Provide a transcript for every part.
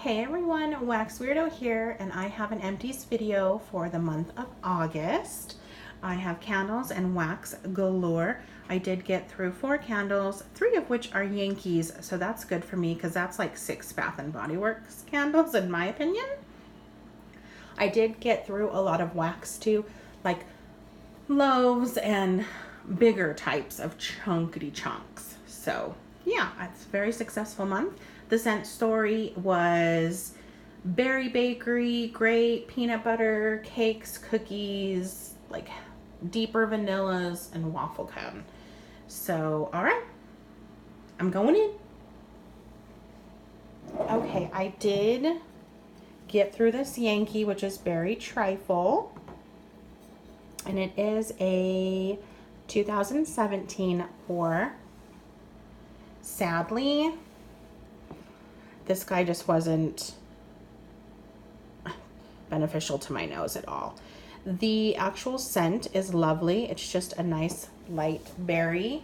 Hey everyone, Wax Weirdo here, and I have an Empties video for the month of August. I have candles and wax galore. I did get through 4 candles, 3 of which are Yankees, so that's good for me because that's like 6 Bath and Body Works candles in my opinion. I did get through a lot of wax too, like loaves and bigger types of chunkity chunks. So yeah, it's a very successful month. The scent story was berry bakery, great peanut butter, cakes, cookies, like deeper vanillas, and waffle cone. So, all right, I'm going in. Okay, I did get through this Yankee, which is berry trifle. And it is a 2017 pour. Sadly, this guy just wasn't beneficial to my nose at all. The actual scent is lovely. It's just a nice light berry.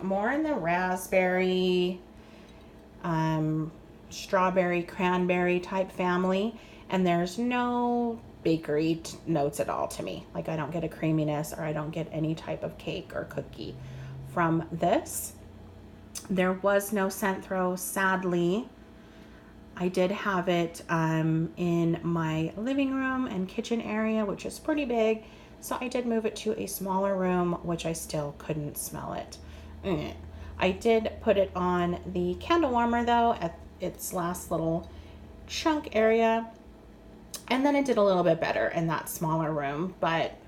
More in the raspberry, strawberry, cranberry type family. And there's no bakery notes at all to me. Like I don't get a creaminess or I don't get any type of cake or cookie from this. There was no scent throw, sadly. I did have it in my living room and kitchen area, which is pretty big. So I did move it to a smaller room, which I still couldn't smell it. I did put it on the candle warmer though, at its last little chunk area. And then it did a little bit better in that smaller room, but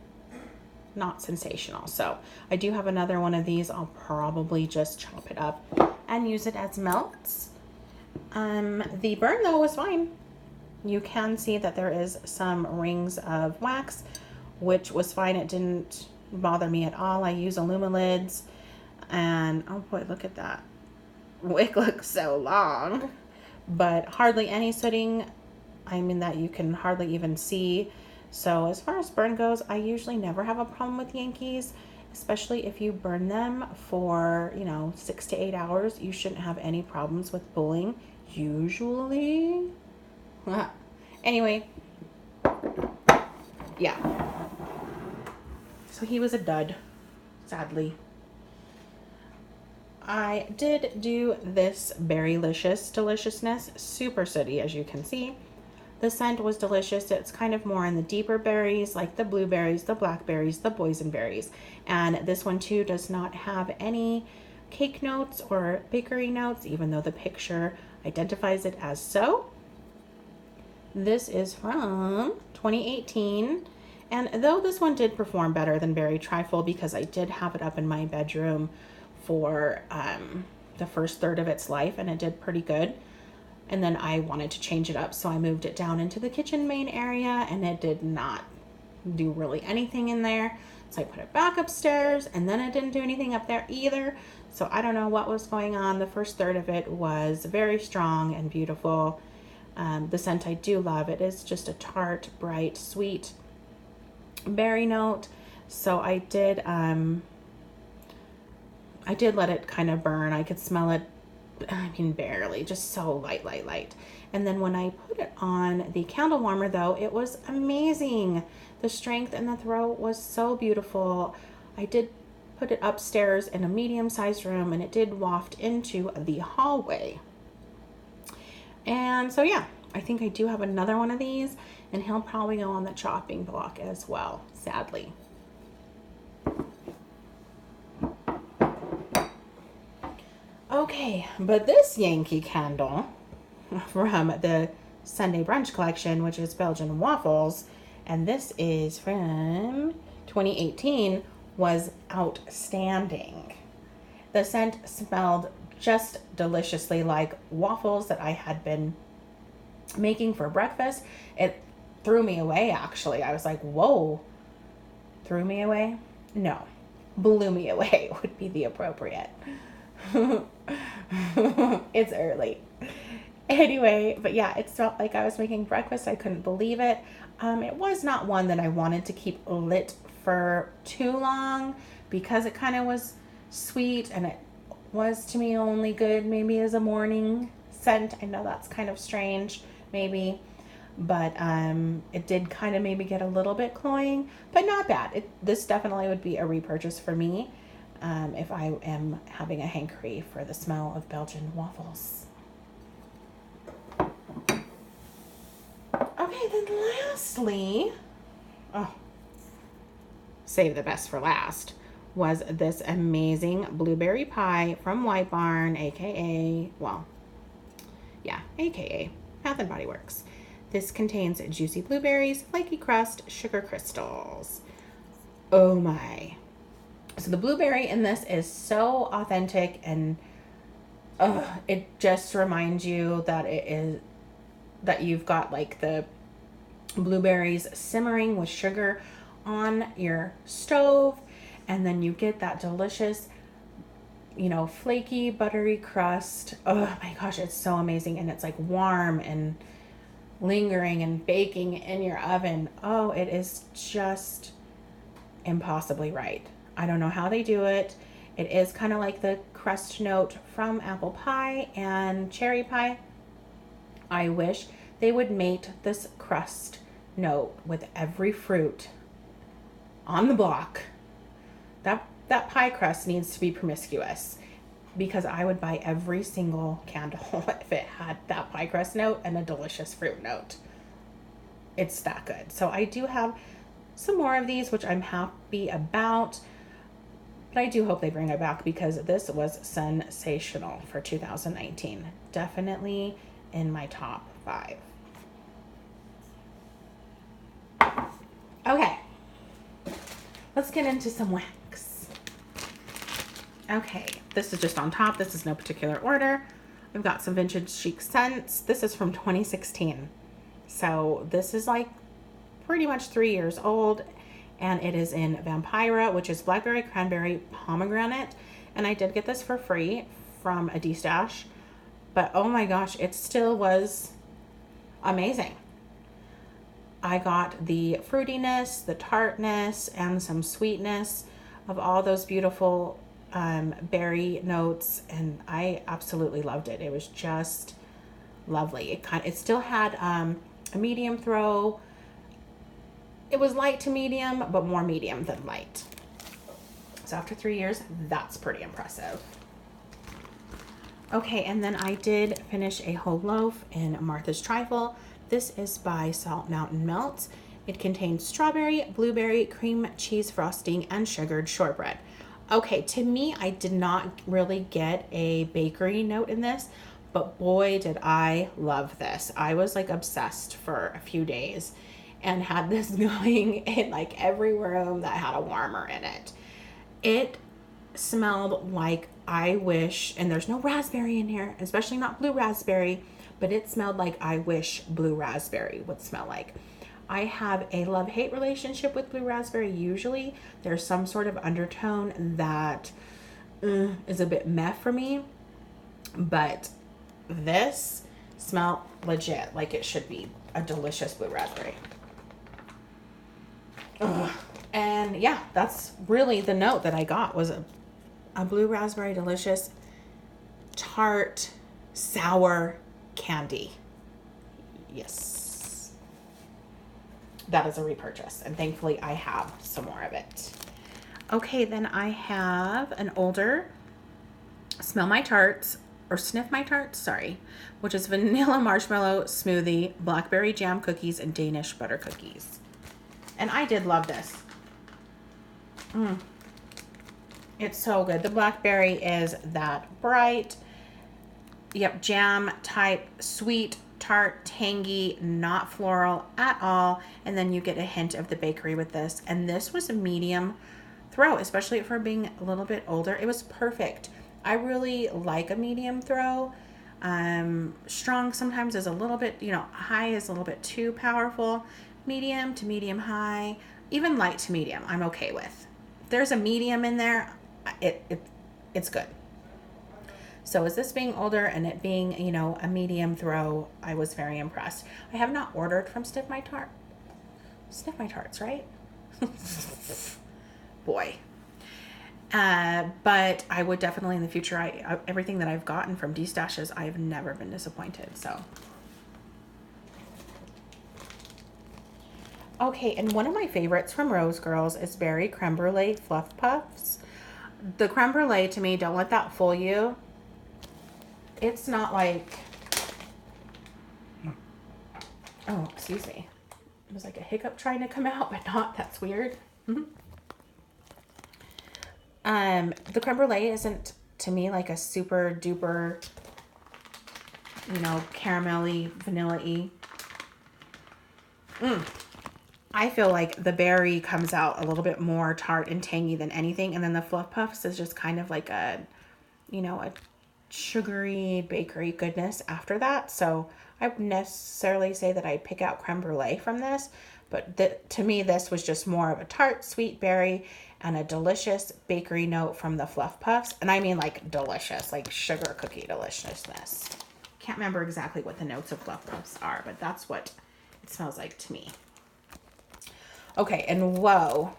not sensational. So I do have another one of these. I'll probably just chop it up and use it as melts. The burn though was fine. You can see that there is some rings of wax, which was fine. It didn't bother me at all. I use Illumilids and oh boy, look at that. Wick looks so long, but hardly any sooting. I mean that you can hardly even see. So as far as burn goes, I usually never have a problem with Yankees, especially if you burn them for, 6 to 8 hours. You shouldn't have any problems with pulling, usually. Anyway, yeah. So he was a dud, sadly. I did do this Berrylicious Deliciousness, super sooty as you can see. The scent was delicious. It's kind of more in the deeper berries, like the blueberries, the blackberries, the boysenberries. And this one too does not have any cake notes or bakery notes, even though the picture identifies it as so. This is from 2018. And though this one did perform better than Berry Trifle because I did have it up in my bedroom for the first third of its life and it did pretty good. And then I wanted to change it up, so I moved it down into the kitchen main area and it did not do really anything in there. So I put it back upstairs and then it didn't do anything up there either. So I don't know what was going on. The first third of it was very strong and beautiful. The scent I do love. It is just a tart, bright, sweet berry note. So I did let it kind of burn. I could smell it, I mean, barely, just so light. And then when I put it on the candle warmer though, it was amazing. The strength and the throw was so beautiful. I did put it upstairs in a medium-sized room and it did waft into the hallway. And so yeah, I think I do have another one of these and he'll probably go on the chopping block as well, sadly. Okay, but this Yankee candle from the Sunday Brunch collection, which is Belgian waffles, and this is from 2018, was outstanding. The scent smelled just deliciously like waffles that I had been making for breakfast. It threw me away, actually. I was like, whoa, threw me away? No, blew me away would be the appropriate. It's early. Anyway, but yeah, it felt like I was making breakfast. I couldn't believe it. It was not one that I wanted to keep lit for too long because it kind of was sweet and it was to me only good maybe as a morning scent. I know that's kind of strange, maybe, but it did kind of maybe get a little bit cloying, but not bad. This definitely would be a repurchase for me if I am having a hankering for the smell of Belgian waffles. Okay, then lastly, oh, save the best for last, was this amazing blueberry pie from White Barn, aka, well, yeah, aka Bath and Body Works. This contains juicy blueberries, flaky crust, sugar crystals. Oh my. So the blueberry in this is so authentic, and it just reminds you that you've got like the blueberries simmering with sugar on your stove, and then you get that delicious, flaky, buttery crust. Oh my gosh, it's so amazing. And it's like warm and lingering and baking in your oven. Oh, it is just impossibly right. I don't know how they do it. It is kind of like the crust note from apple pie and cherry pie. I wish they would mate this crust note with every fruit on the block. That pie crust needs to be promiscuous, because I would buy every single candle if it had that pie crust note and a delicious fruit note. It's that good. So I do have some more of these, which I'm happy about, but I do hope they bring it back, because this was sensational for 2019. Definitely in my top 5. Okay, let's get into some wax. Okay, this is just on top. This is no particular order. We've got some vintage chic scents. This is from 2016. So this is like pretty much 3 years old, and it is in Vampira, which is blackberry, cranberry, pomegranate. And I did get this for free from a D-stash, but oh my gosh, it still was amazing. I got the fruitiness, the tartness, and some sweetness of all those beautiful berry notes, and I absolutely loved it. It was just lovely. It still had a medium throw. It was light to medium, but more medium than light. So after 3 years, that's pretty impressive. Okay, and then I did finish a whole loaf in Martha's Trifle. This is by Salt Mountain Melts. It contains strawberry, blueberry, cream cheese frosting, and sugared shortbread. Okay, to me, I did not really get a bakery note in this, but boy, did I love this. I was like obsessed for a few days and had this going in like every room that had a warmer in it. It smelled like I wish, and there's no raspberry in here, especially not blue raspberry, but it smelled like I wish blue raspberry would smell like. I have a love-hate relationship with blue raspberry. Usually there's some sort of undertone that is a bit meh for me, but this smelled legit like it should be a delicious blue raspberry. And yeah, that's really the note that I got, was a blue raspberry delicious tart sour candy. Yes. That is a repurchase, and thankfully I have some more of it. Okay, then I have an older Smell My Tarts, or Sniff My Tarts, sorry, which is vanilla marshmallow smoothie, blackberry jam cookies, and Danish butter cookies. And I did love this. It's so good. The blackberry is that bright, jam type, sweet, tart, tangy, not floral at all. And then you get a hint of the bakery with this. And this was a medium throw, especially for being a little bit older. It was perfect. I really like a medium throw. Strong sometimes is a little bit, high is a little bit too powerful. Medium to medium high, even light to medium, I'm okay with. If there's a medium in there, it's good. So as this being older and it being, a medium throw, I was very impressed. I have not ordered from Sniff My Tarts, right? Boy. But I would definitely in the future, everything that I've gotten from D-Stashes, I've never been disappointed. So, okay, and one of my favorites from Rose Girls is Berry Creme Brulee Fluff Puffs. The creme brulee, to me, don't let that fool you. It's not like, oh, excuse me. It was like a hiccup trying to come out, but not. That's weird. The creme brulee isn't, to me, like a super duper, caramelly, vanilla-y. I feel like the berry comes out a little bit more tart and tangy than anything. And then the Fluff Puffs is just kind of like a sugary bakery goodness after that. So I wouldn't necessarily say that I'd pick out creme brulee from this. But to me, this was just more of a tart, sweet berry and a delicious bakery note from the Fluff Puffs. And I mean like delicious, like sugar cookie deliciousness. Can't remember exactly what the notes of Fluff Puffs are, but that's what it smells like to me. Okay, and whoa,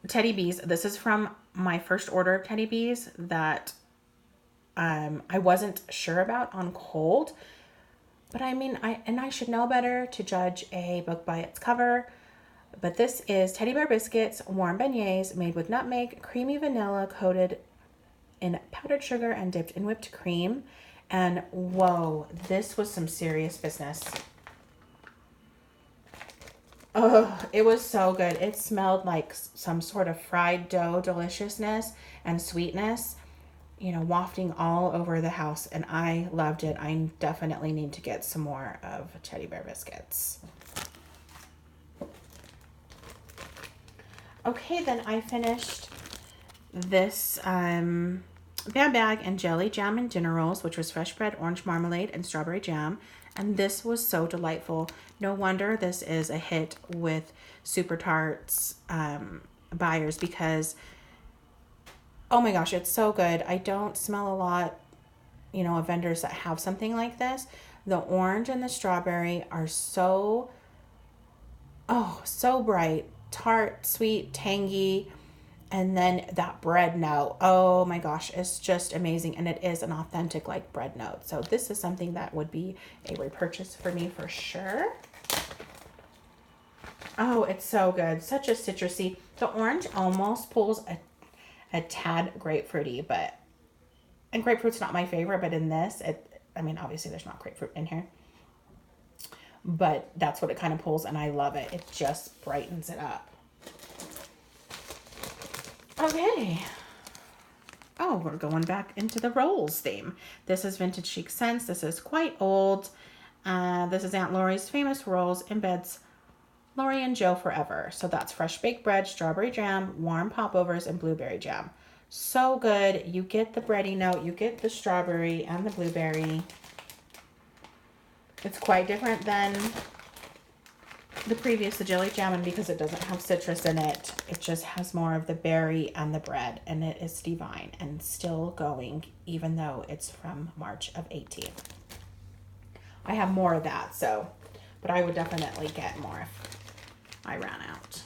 Teddy Bees. This is from my first order of Teddy Bees that I wasn't sure about on cold. But I mean, I should know better to judge a book by its cover. But this is Teddy Bear Biscuits, warm beignets made with nutmeg, creamy vanilla coated in powdered sugar and dipped in whipped cream. And whoa, this was some serious business. Oh, it was so good. It smelled like some sort of fried dough deliciousness and sweetness, wafting all over the house. And I loved it. I definitely need to get some more of Teddy Bear Biscuits. Okay, then I finished this Bam Bag and Jelly Jam and Dinner Rolls, which was fresh bread, orange marmalade, and strawberry jam. And this was so delightful. No wonder this is a hit with Super Tarts buyers because, oh my gosh, it's so good. I don't smell a lot, of vendors that have something like this. The orange and the strawberry are so bright, tart, sweet, tangy. And then that bread note, oh my gosh, it's just amazing. And it is an authentic like bread note. So this is something that would be a repurchase for me for sure. Oh, it's so good. Such a citrusy. The orange almost pulls a tad grapefruity, and grapefruit's not my favorite, but in this, obviously there's not grapefruit in here. But that's what it kind of pulls, and I love it. It just brightens it up. Okay. Oh, we're going back into the rolls theme. This is Vintage Chic Scents. This is quite old. This is Aunt Lori's Famous Rolls Embeds Lori and Joe Forever. So that's fresh baked bread, strawberry jam, warm popovers, and blueberry jam. So good. You get the bready note. You get the strawberry and the blueberry. It's quite different than the previous, the jelly jam, and because it doesn't have citrus in it, it just has more of the berry and the bread, and it is divine and still going, even though it's from March of 18. I have more of that, but I would definitely get more if I ran out.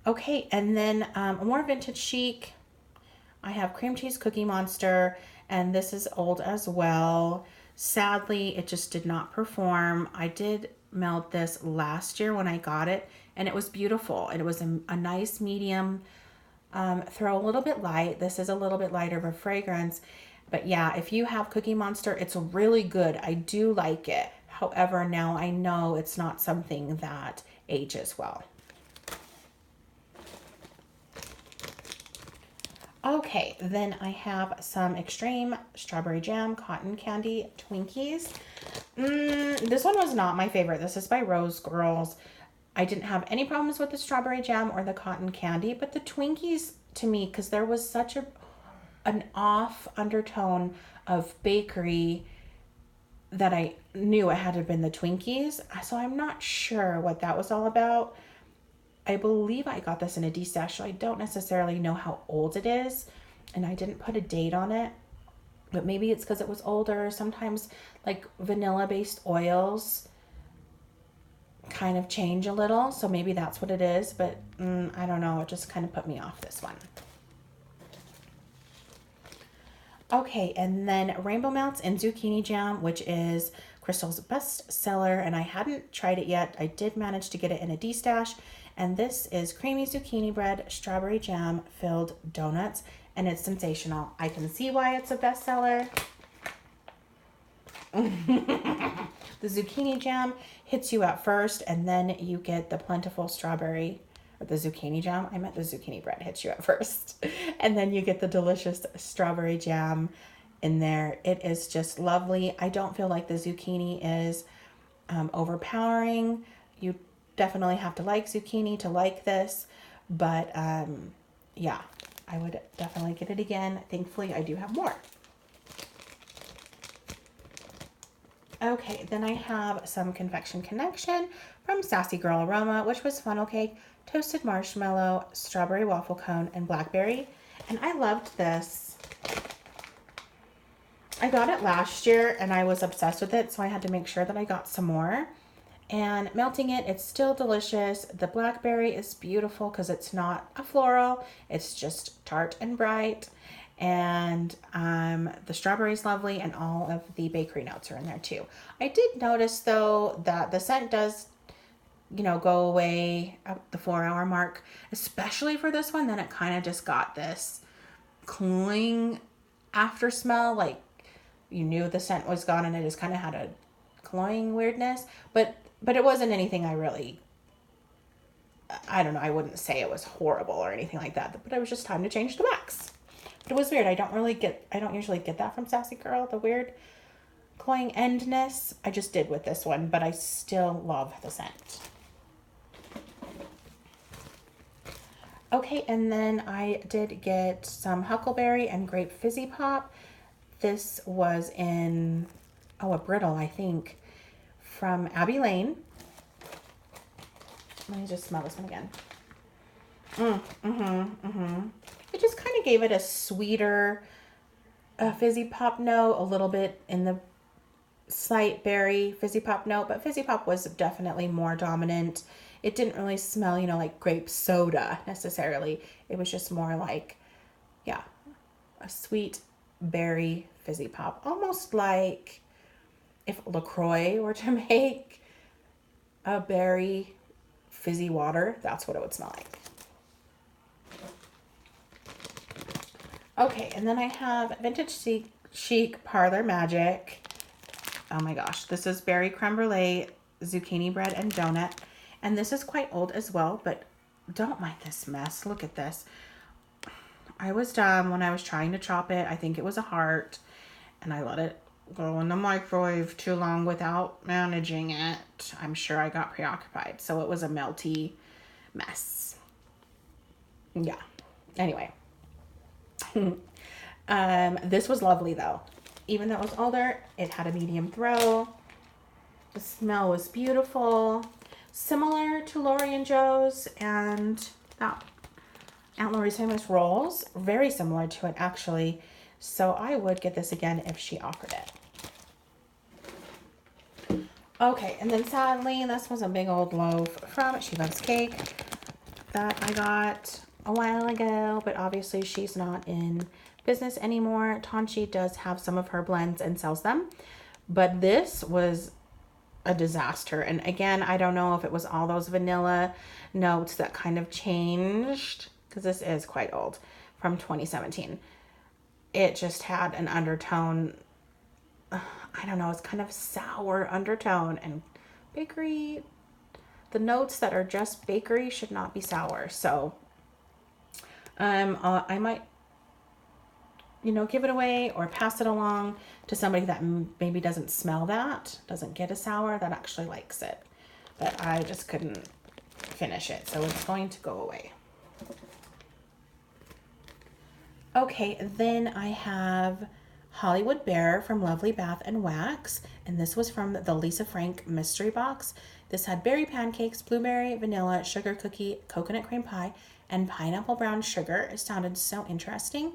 Okay, and then more Vintage Chic. I have Cream Cheese Cookie Monster, and this is old as well. Sadly, it just did not perform. I did melt this last year when I got it, and it was beautiful. It was a nice medium throw, a little bit light. This is a little bit lighter of a fragrance, but yeah, if you have Cookie Monster, it's really good. I do like it. However, now I know it's not something that ages well. Okay, then I have some Extreme Strawberry Jam Cotton Candy Twinkies. This one was not my favorite. This is by Rose Girls. I didn't have any problems with the strawberry jam or the cotton candy, but the Twinkies to me, because there was such an off undertone of bakery that I knew it had to have been the Twinkies. So I'm not sure what that was all about. I believe I got this in a D-stash, so I don't necessarily know how old it is, and I didn't put a date on it, but maybe it's because it was older. Sometimes like vanilla-based oils kind of change a little. So maybe that's what it is, but I don't know. It just kind of put me off this one. Okay, and then Rainbow Melts and Zucchini Jam, which is Crystal's best seller, and I hadn't tried it yet. I did manage to get it in a D-stash, and this is creamy zucchini bread, strawberry jam filled donuts, and it's sensational. I can see why it's a bestseller. The zucchini jam hits you at first, and then you get the plentiful strawberry, or the zucchini jam. I meant the zucchini bread hits you at first. And then you get the delicious strawberry jam in there. It is just lovely. I don't feel like the zucchini is overpowering. You definitely have to like zucchini to like this. But yeah, I would definitely get it again. Thankfully, I do have more. Okay, then I have some Confection Connection from Sassy Girl Aroma, which was funnel cake, toasted marshmallow, strawberry waffle cone, and blackberry. And I loved this. I got it last year and I was obsessed with it, so I had to make sure that I got some more. And melting it, it's still delicious. The blackberry is beautiful because it's not a floral. It's just tart and bright. And the strawberry is lovely, and all of the bakery notes are in there too. I did notice though that the scent does, go away at the 4-hour mark, especially for this one. Then it kind of just got this cloying after smell, like you knew the scent was gone, and it just kind of had a cloying weirdness. But it wasn't anything I don't know. I wouldn't say it was horrible or anything like that. But it was just time to change the wax. But it was weird. I don't usually get that from Sassy Girl, the weird cloying endness. I just did with this one, but I still love the scent. Okay, and then I did get some Huckleberry and Grape Fizzy Pop. This was in, a brittle, I think, from Abbey Lane. Let me just smell this one again. It just kind of gave it a sweeter fizzy pop note, a little bit in the slight berry fizzy pop note, but fizzy pop was definitely more dominant. It didn't really smell, like grape soda necessarily. It was just more like, yeah, a sweet berry fizzy pop, almost like if LaCroix were to make a berry fizzy water, that's what it would smell like. Okay, and then I have Vintage Chic Parlor Magic. Oh my gosh, this is berry creme brulee, zucchini bread, and donut. And this is quite old as well, but don't mind this mess. Look at this. I was dumb when I was trying to chop it. I think it was a heart, and I let it go in the microwave too long without managing it. I'm sure I got preoccupied, so it was a melty mess. Yeah. Anyway. This was lovely though. Even though it was older, it had a medium throw. The smell was beautiful. Similar to Lori and Joe's and that Aunt Lori's Famous Rolls. Very similar to it actually. So I would get this again if she offered it. Okay, and then sadly, this was a big old loaf from She Loves Cake that I got a while ago, but obviously she's not in business anymore. Tanchi does have some of her blends and sells them, but this was a disaster. And again, I don't know if it was all those vanilla notes that kind of changed, because this is quite old, from 2017. It just had an undertone, I don't know, it's kind of sour undertone, and bakery, the notes that are just bakery should not be sour. So I might, give it away or pass it along to somebody that maybe doesn't smell that, doesn't get a sour, that actually likes it. But I just couldn't finish it, so it's going to go away. Okay, then I have Hollywood Bear from Lovely Bath and Wax, and this was from the Lisa Frank mystery box. This had berry pancakes, blueberry, vanilla, sugar cookie, coconut cream pie, and pineapple brown sugar. It sounded so interesting.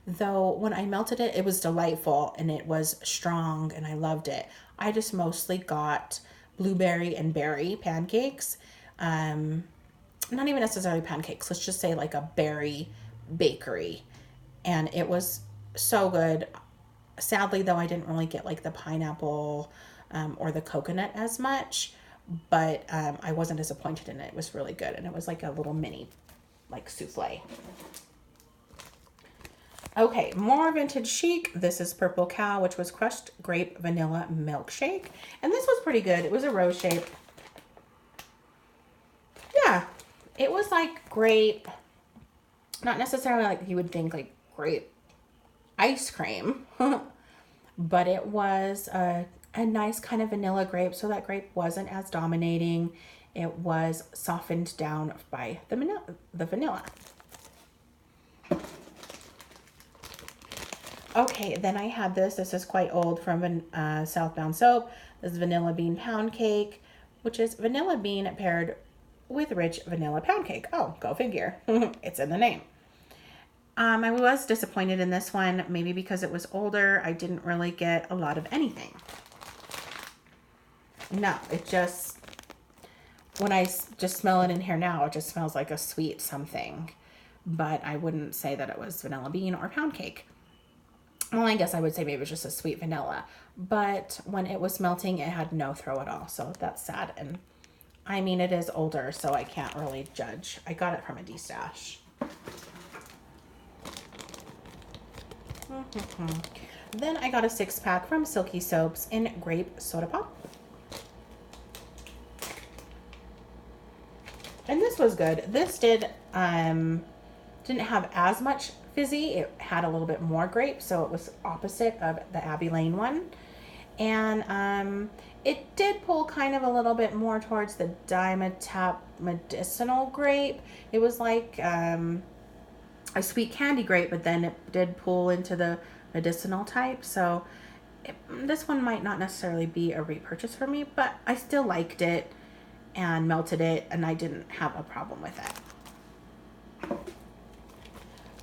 Though when I melted it, it was delightful and it was strong and I loved it. I just mostly got blueberry and berry pancakes. Not even necessarily pancakes. Let's just say like a berry bakery. And it was so good. Sadly, though, I didn't really get like the pineapple or the coconut as much, but I wasn't disappointed in it. It was really good. And it was like a little mini like souffle. Okay, more vintage chic. This is Purple Cow, which was crushed grape vanilla milkshake. And this was pretty good. It was a rose shape. Yeah, it was like grape, not necessarily like you would think like grape ice cream, but it was a nice kind of vanilla grape. So that grape wasn't as dominating. It was softened down by the vanilla. Okay, then I had this. This is quite old from Southbound Soap. This is vanilla bean pound cake, which is vanilla bean paired with rich vanilla pound cake. Oh, go figure. It's in the name. I was disappointed in this one, maybe because it was older. I didn't really get a lot of anything. No, it just, when I just smell it in here now, it just smells like a sweet something. But I wouldn't say that it was vanilla bean or pound cake. Well, I guess I would say maybe it was just a sweet vanilla. But when it was melting, it had no throw at all. So that's sad. And I mean, it is older, so I can't really judge. I got it from a D-stash. Then I got a 6-pack from Silky Soaps in grape soda pop. And this was good. This didn't have as much fizzy. It had a little bit more grape, so it was opposite of the Abbey Lane one. And it did pull kind of a little bit more towards the Dimetapp medicinal grape. It was like a sweet candy grape, but then it did pull into the medicinal type. So this one might not necessarily be a repurchase for me, but I still liked it and melted it, and I didn't have a problem with it.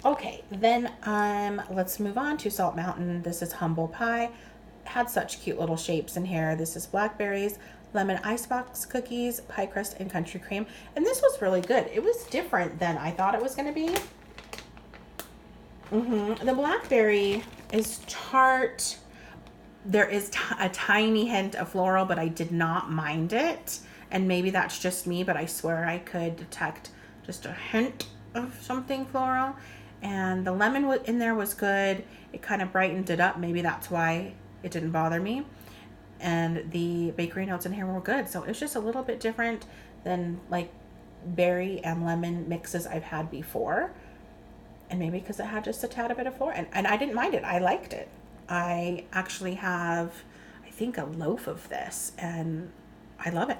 Okay, then let's move on to Salt Mountain. This is Humble Pie. Had such cute little shapes in here. This is blackberries, lemon icebox cookies, pie crust, and country cream. And this was really good. It was different than I thought it was going to be. The blackberry is tart. There is a tiny hint of floral, but I did not mind it. And maybe that's just me, but I swear I could detect just a hint of something floral. And the lemon in there was good. It kind of brightened it up. Maybe that's why it didn't bother me. And the bakery notes in here were good. So it's just a little bit different than like berry and lemon mixes I've had before. And maybe because it had just a tad bit of floral. And I didn't mind it. I liked it. I actually have, I think, a loaf of this. And I love it.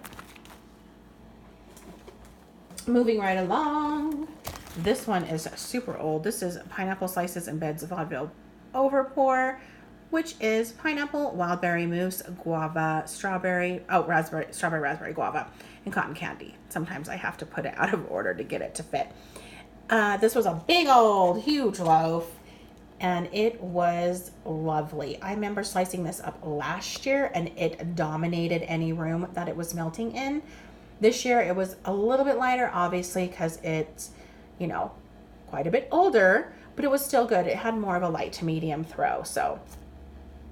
Moving right along. This one is super old. This is Pineapple Slices and Beds of Vaudeville Overpour, which is pineapple, wild berry mousse, guava, strawberry, raspberry, guava, and cotton candy. Sometimes I have to put it out of order to get it to fit. This was a big old, huge loaf, and it was lovely. I remember slicing this up last year, and it dominated any room that it was melting in. This year, it was a little bit lighter, obviously, because it's, you know, quite a bit older, but it was still good. It had more of a light to medium throw, so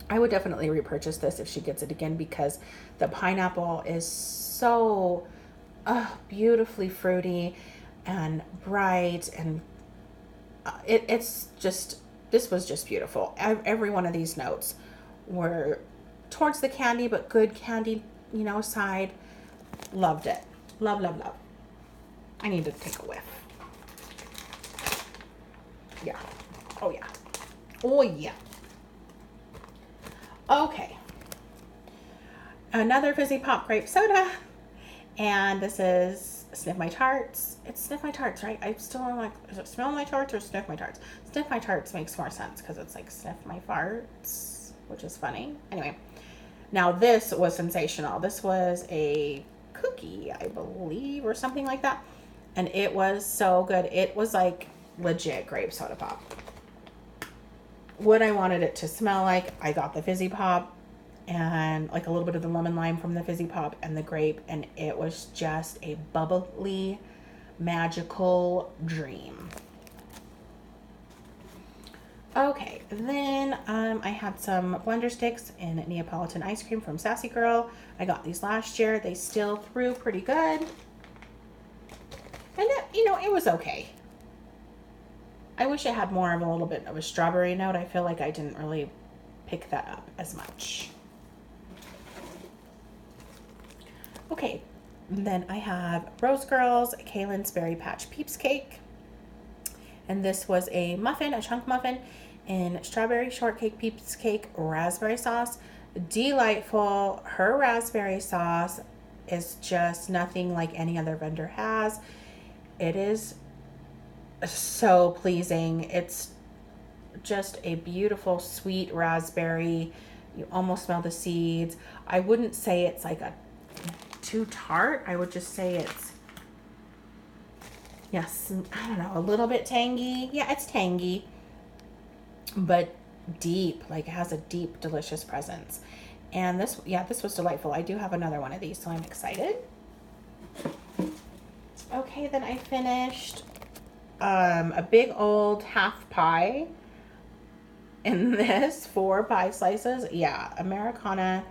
I would definitely repurchase this if she gets it again, because the pineapple is so beautifully fruity and bright, and it's just, this was just beautiful. Every one of these notes were towards the candy, but good candy, you know, side. Loved it. Love, love, love. I need to take a whiff. Yeah. Oh, yeah. Oh, yeah. Okay. Another fizzy pop grape soda. And this is Sniff My Tarts. It's Sniff My Tarts, right? I still am like, is it Smell My Tarts or Sniff My Tarts? Sniff My Tarts makes more sense because it's like Sniff My Farts, which is funny. Anyway, now this was sensational. This was a cookie, I believe, or something like that. And it was so good. It was like legit grape soda pop. What I wanted it to smell like, I got the fizzy pop, and like a little bit of the lemon lime from the fizzy pop and the grape, and it was just a bubbly, magical dream. Okay, then I had some blender sticks in Neapolitan ice cream from Sassy Girl. I got these last year. They still threw pretty good. And it was okay. I wish it had more of a little bit of a strawberry note. I feel like I didn't really pick that up as much. Okay, then I have Rose Girls Kaylin's Berry Patch Peeps Cake. And this was a muffin, a chunk muffin in strawberry shortcake peeps cake raspberry sauce. Delightful. Her raspberry sauce is just nothing like any other vendor has. It is so pleasing. It's just a beautiful sweet raspberry. You almost smell the seeds. I wouldn't say it's like a too tart. I would just say it's, yes, I don't know, a little bit tangy. Yeah, it's tangy, but deep, like it has a deep, delicious presence. And this was delightful. I do have another one of these, so I'm excited. Okay, then I finished a big old half pie in this, 4 pie slices. Yeah, Americana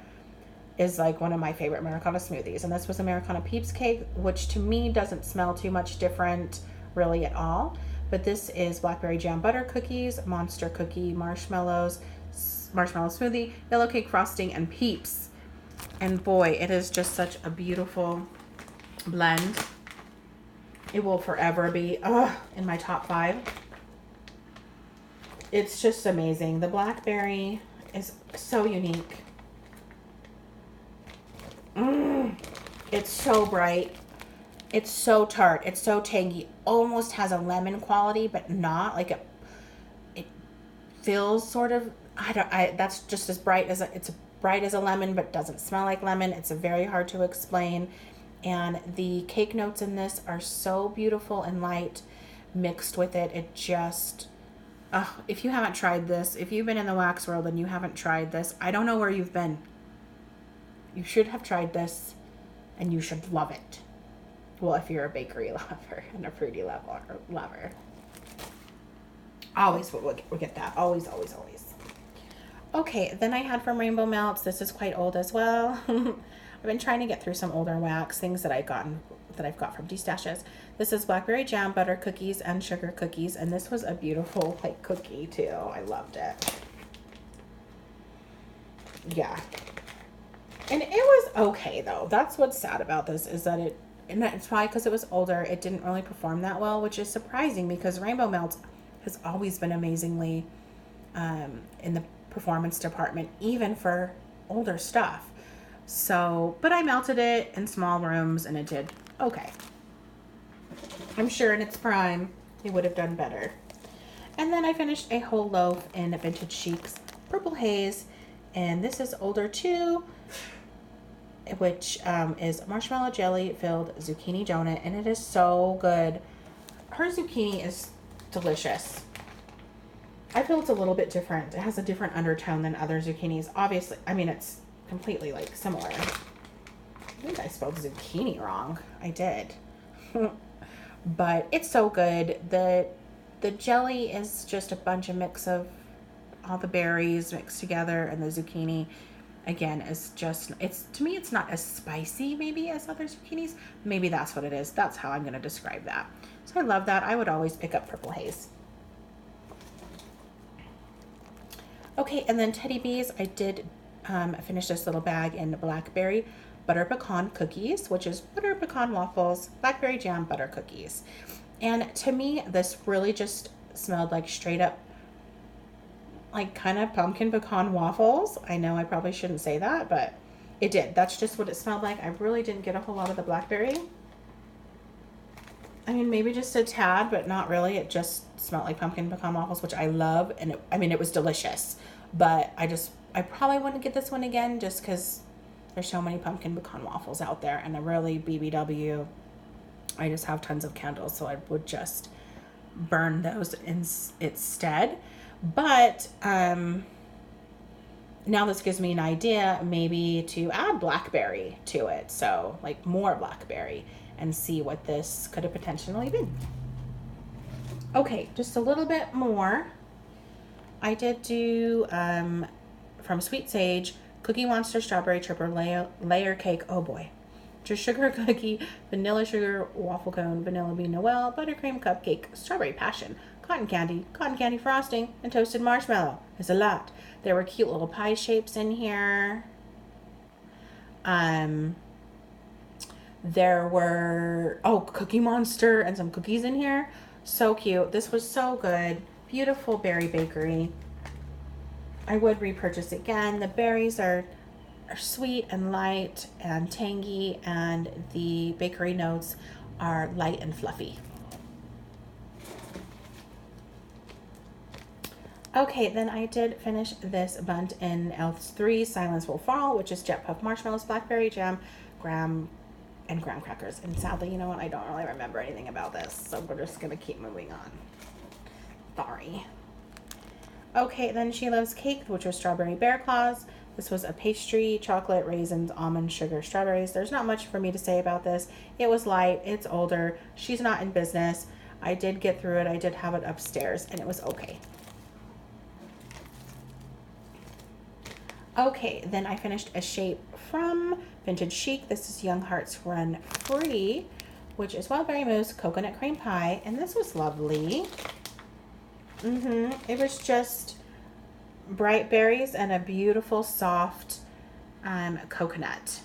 is like one of my favorite Americana smoothies. And this was Americana Peeps Cake, which to me doesn't smell too much different really at all. But this is blackberry jam butter cookies, monster cookie, marshmallow smoothie, yellow cake frosting, and peeps. And boy, it is just such a beautiful blend. It will forever be in my top 5. It's just amazing. The blackberry is so unique. It's so bright. It's so tart. It's so tangy. Almost has a lemon quality, but not like it feels sort of, that's just as bright as it's bright as a lemon, but doesn't smell like lemon. It's very hard to explain. And the cake notes in this are so beautiful and light mixed with it. It just, if you haven't tried this, if you've been in the wax world and you haven't tried this, I don't know where you've been. You should have tried this and you should love it. Well, if you're a bakery lover and a fruity lover. Always we'll get that. Always, always, always. Okay, then I had from Rainbow Melts. This is quite old as well. I've been trying to get through some older wax things that I've got from D-Stashes. This is blackberry jam butter cookies and sugar cookies, and this was a beautiful like cookie too. I loved it. Yeah. And it was okay though. That's what's sad about this, is that and it's probably because it was older, it didn't really perform that well, which is surprising because Rainbow Melts has always been amazingly in the performance department, even for older stuff. So, but I melted it in small rooms and it did okay. I'm sure in its prime, it would have done better. And then I finished a whole loaf in Vintage Chic's Purple Haze. And this is older too, which is marshmallow jelly filled zucchini donut. And it is so good. Her zucchini is delicious. I feel it's a little bit different. It has a different undertone than other zucchinis. Obviously, I mean, it's completely like similar. I think I spelled zucchini wrong. I did. But it's so good. The jelly is just a bunch of mix of all the berries mixed together, and the zucchini again is just, to me it's not as spicy maybe as other zucchinis. Maybe that's what it is. That's how I'm going to describe that. So I love that. I would always pick up Purple Haze. Okay, and then Teddy Bees, I did finish this little bag in blackberry butter pecan cookies, which is butter pecan waffles, blackberry jam butter cookies. And to me, this really just smelled like straight up, like kind of pumpkin pecan waffles. I know I probably shouldn't say that, but it did. That's just what it smelled like. I really didn't get a whole lot of the blackberry. I mean, maybe just a tad, but not really. It just smelled like pumpkin pecan waffles, which I love. And it was delicious, but I probably wouldn't get this one again just because there's so many pumpkin pecan waffles out there, and I really, BBW, I just have tons of candles, so I would just burn those instead. But now this gives me an idea maybe to add blackberry to it. So like more blackberry, and see what this could have potentially been. Okay, just a little bit more. I did do from Sweet Sage, Cookie Monster Strawberry Tripper layer Cake. Oh boy. Just sugar cookie, vanilla sugar waffle cone, vanilla bean Noel, buttercream cupcake, strawberry passion, cotton candy frosting, and toasted marshmallow. It's a lot. There were cute little pie shapes in here. There were, Cookie Monster and some cookies in here. So cute. This was so good. Beautiful berry bakery. I would repurchase again. The berries are sweet and light and tangy, and the bakery notes are light and fluffy. Okay, then I did finish this bunt in Elf's 3 Silence Will Fall, which is jet puff marshmallows, blackberry jam, graham crackers. And sadly, you know what? I don't really remember anything about this, so we're just gonna keep moving on. Sorry. Okay, then She Loves Cake, which was strawberry bear claws. This was a pastry, chocolate, raisins, almond, sugar, strawberries. There's not much for me to say about this. It was light, it's older. She's not in business. I did get through it. I did have it upstairs, and it was okay. Okay, then I finished a shape from Vintage Chic. This is Young Hearts Run Free, which is wild berry mousse, coconut cream pie, and this was lovely. It was just bright berries and a beautiful soft coconut,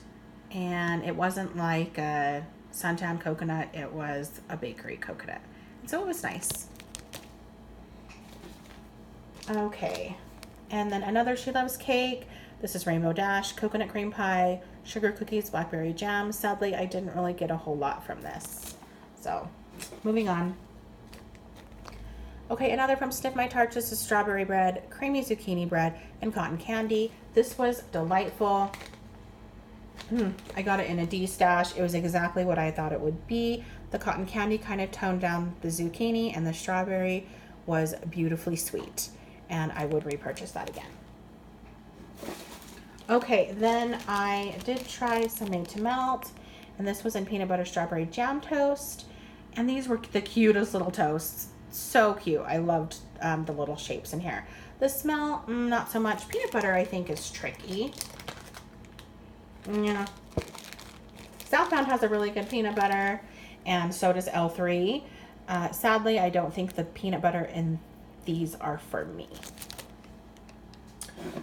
and it wasn't like a suntan coconut. It was a bakery coconut, so it was nice. Okay, and then another She Loves Cake. This is Rainbow Dash, coconut cream pie, sugar cookies, blackberry jam. Sadly, I didn't really get a whole lot from this, so moving on. Okay, another from Sniff My Tarts. This is strawberry bread, creamy zucchini bread, and cotton candy. This was delightful. I got it in a D stash. It was exactly what I thought it would be. The cotton candy kind of toned down the zucchini, and the strawberry was beautifully sweet, and I would repurchase that again. Okay, then I did try some Made to Melt, and this was in peanut butter strawberry jam toast, and these were the cutest little toasts. So cute. I loved the little shapes in here. The smell, not so much. Peanut butter, I think, is tricky. Yeah. Southbound has a really good peanut butter, and so does L3. Sadly, I don't think the peanut butter in these are for me.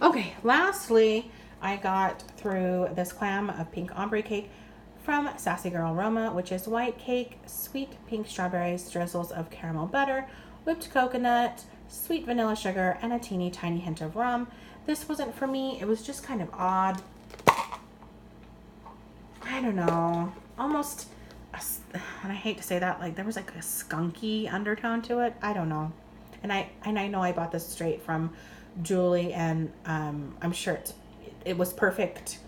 Okay, lastly, I got through this clam of pink ombre cake from Sassy Girl Roma, which is white cake, sweet pink strawberries, drizzles of caramel butter, whipped coconut, sweet vanilla sugar, and a teeny tiny hint of rum. This wasn't for me. It was just kind of odd. I don't know. Almost, and I hate to say that, like there was like a skunky undertone to it. I don't know. And I know I bought this straight from Julie, and I'm sure it was perfect.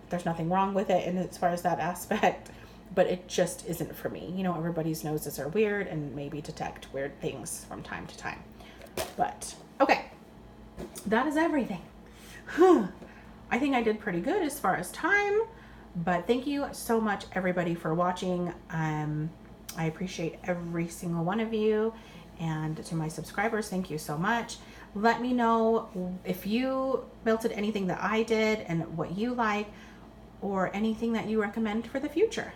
There's nothing wrong with it, and as far as that aspect, but it just isn't for me. You know, everybody's noses are weird, and maybe detect weird things from time to time. But okay, that is everything. I think I did pretty good as far as time, but thank you so much everybody for watching. I appreciate every single one of you, and to my subscribers, thank you so much. Let me know if you melted anything that I did and what you like, or anything that you recommend for the future.